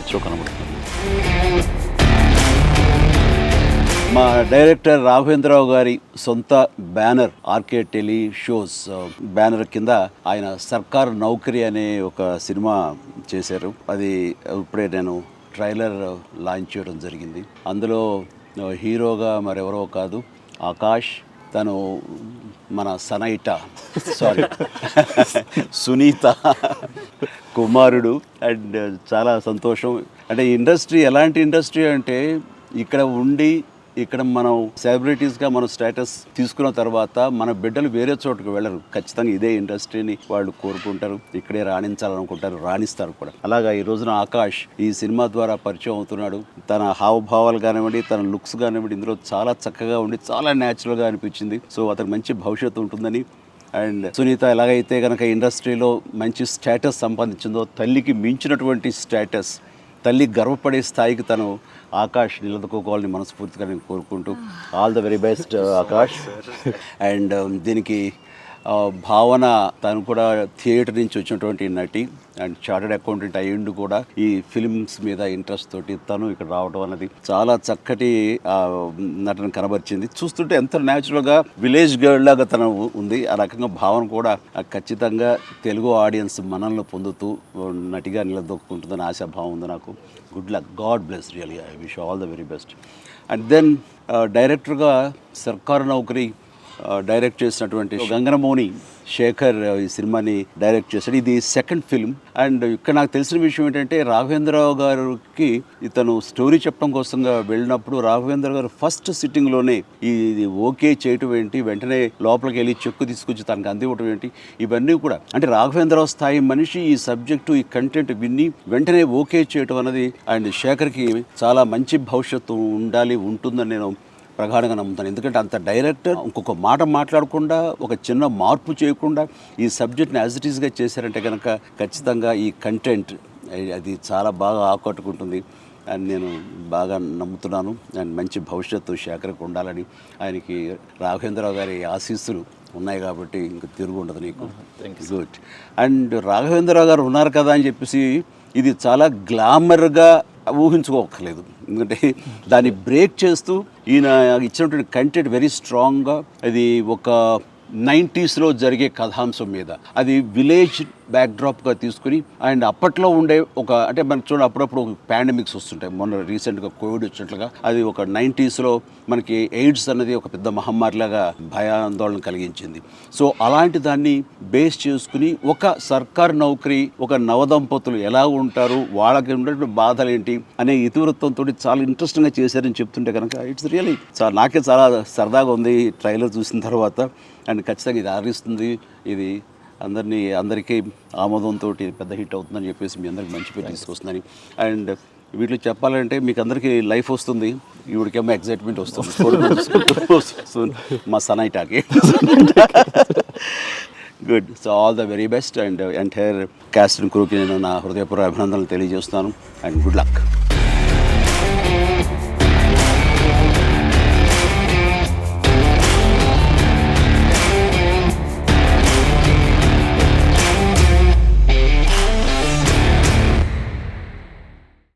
మ్యాచ్లో కనబడుతుంది. మా డైరెక్టర్ రాఘవేంద్రరావు గారి సొంత banner RK tele shows banner కింద ఆయన సర్కార్ నౌకరీ అనే ఒక సినిమా చేశారు. అది ఇప్పుడే నేను ట్రైలర్ లాంచ్ చేయడం జరిగింది. అందులో హీరోగా మరెవరో కాదు, ఆకాష్. తను మన సునీత కుమారుడు. అండ్ చాలా సంతోషం. అంటే ఇండస్ట్రీ ఎలాంటి ఇండస్ట్రీ అంటే ఇక్కడ ఉండి ఇక్కడ మనం సెలబ్రిటీస్గా మనం స్టేటస్ తీసుకున్న తర్వాత మన బిడ్డలు వేరే చోటుకు వెళ్ళరు. ఖచ్చితంగా ఇదే ఇండస్ట్రీని వాళ్ళు కోరుకుంటారు, ఇక్కడే రాణించాలనుకుంటారు, రాణిస్తారు కూడా. అలాగా ఈ రోజున ఆకాష్ ఈ సినిమా ద్వారా పరిచయం అవుతున్నాడు. తన హావభావాలు కానివ్వండి, తన లుక్స్ కానివ్వండి ఇందులో చాలా చక్కగా ఉండి చాలా న్యాచురల్గా అనిపించింది. సో అతనికి మంచి భవిష్యత్తు ఉంటుందని. అండ్ సునీత ఎలాగైతే కనుక ఇండస్ట్రీలో మంచి స్టేటస్ సంపాదించిందో, తల్లికి మించినటువంటి స్టేటస్, తల్లి గర్వపడే స్థాయికి తను ఆకాష్ నిలదొక్కుకోవాలని మనస్ఫూర్తిగా నేను కోరుకుంటూ all the very best Akash. And దీనికి భావన, తను కూడా థియేటర్ నుంచి వచ్చినటువంటి నటి అండ్ చార్టెడ్ అకౌంటెంట్ అయ్యిండు కూడా. ఈ ఫిల్మ్స్ మీద ఇంట్రెస్ట్ తోటి తను ఇక్కడ రావడం అన్నది చాలా చక్కటి నటన కనబరిచింది. చూస్తుంటే ఎంత న్యాచురల్గా విలేజ్ గర్ల్ లాగా తను ఉంది. ఆ రకంగా భావన కూడా ఖచ్చితంగా తెలుగు ఆడియన్స్ మనల్ని పొందుతూ నటిగా నిలదొక్కుంటుందని ఆశాభావం ఉంది నాకు. Good luck, god bless, really I wish all the very best. And then డైరెక్టర్గా సర్కారు నౌకరీ డైరెక్ట్ చేసినటువంటి గంగనమౌని శేఖర్ ఈ సినిమాని డైరెక్ట్ చేశాడు. ఇది సెకండ్ ఫిల్మ్. అండ్ ఇక్కడ నాకు తెలిసిన విషయం ఏంటంటే రాఘవేంద్రరావు గారికి ఇతను స్టోరీ చెప్పడం కోసంగా వెళ్ళినప్పుడు రాఘవేంద్ర గారు ఫస్ట్ సిట్టింగ్లోనే ఇది ఓకే చేయటం ఏంటి, వెంటనే లోపలికి వెళ్ళి చెక్కు తీసుకొచ్చి తనకు అందివ్వటం ఏంటి, ఇవన్నీ కూడా అంటే రాఘవేంద్రరావు స్థాయి మనిషి ఈ సబ్జెక్టు ఈ కంటెంట్ విన్ని వెంటనే ఓకే చేయటం అనేది అండ్ శేఖర్కి చాలా మంచి భవిష్యత్తు ఉంటుందని నేను ప్రగాఢంగా నమ్ముతాను. ఎందుకంటే అంత డైరెక్టర్ ఇంకొక మాట మాట్లాడకుండా, ఒక చిన్న మార్పు చేయకుండా ఈ సబ్జెక్ట్ని యాజ్ ఇట్ ఈస్గా చేశారంటే కనుక ఖచ్చితంగా ఈ కంటెంట్ అది చాలా బాగా ఆకట్టుకుంటుంది అని నేను బాగా నమ్ముతున్నాను. అండ్ మంచి భవిష్యత్తు శేఖర్కి ఉండాలని, ఆయనకి రాఘవేంద్రరావు గారి ఆశీస్సులు ఉన్నాయి కాబట్టి ఇంక తిరుగు ఉండదు నీకు. గుడ్. అండ్ రాఘవేంద్రరావు గారు ఉన్నారు కదా అని చెప్పేసి ఇది చాలా గ్లామర్గా ఊహించుకోకర్లేదు. ఎందుకంటే దాన్ని బ్రేక్ చేస్తూ ఈయన ఇచ్చినటువంటి కంటెంట్ వెరీ స్ట్రాంగ్గా, అది ఒక 90s జరిగే కథాంశం మీద, అది విలేజ్ బ్యాక్డ్రాప్గా తీసుకుని అండ్ అప్పట్లో ఉండే ఒక అంటే మనకు చూడండి అప్పుడప్పుడు పాండమిక్స్ వస్తుంటాయి. మొన్న రీసెంట్గా కోవిడ్ వచ్చినట్లుగా అది ఒక 90s మనకి ఎయిడ్స్ అనేది ఒక పెద్ద మహమ్మారిలాగా భయాందోళన కలిగించింది. సో అలాంటి దాన్ని బేస్ చేసుకుని ఒక సర్కారు నౌకరీ, ఒక నవదంపతులు ఎలా ఉంటారు, వాళ్ళకి ఉండేటువంటి బాధలు ఏంటి అనే ఇతివృత్తంతో చాలా ఇంట్రెస్టింగ్గా చేశారని చెప్తుంటే కనుక ఇట్స్ రియలీ నాకే చాలా సరదాగా ఉంది ట్రైలర్ చూసిన తర్వాత. అండ్ ఖచ్చితంగా ఇది ఆరిస్తుంది, ఇది అందరికీ ఆమోదంతో పెద్ద హిట్ అవుతుందని చెప్పేసి మీ అందరికి మంచి పేరు తీసుకొస్తుందని. అండ్ వీటిలో చెప్పాలంటే మీకు అందరికీ లైఫ్ వస్తుంది, ఈవిడికేమో ఎగ్జైట్మెంట్ వస్తుంది మా సనైటాకి. Good. So all the very best. And entire cast and క్రూకి నేను నా హృదయపూర్వక అభినందనలు తెలియజేస్తున్నాను. And good luck.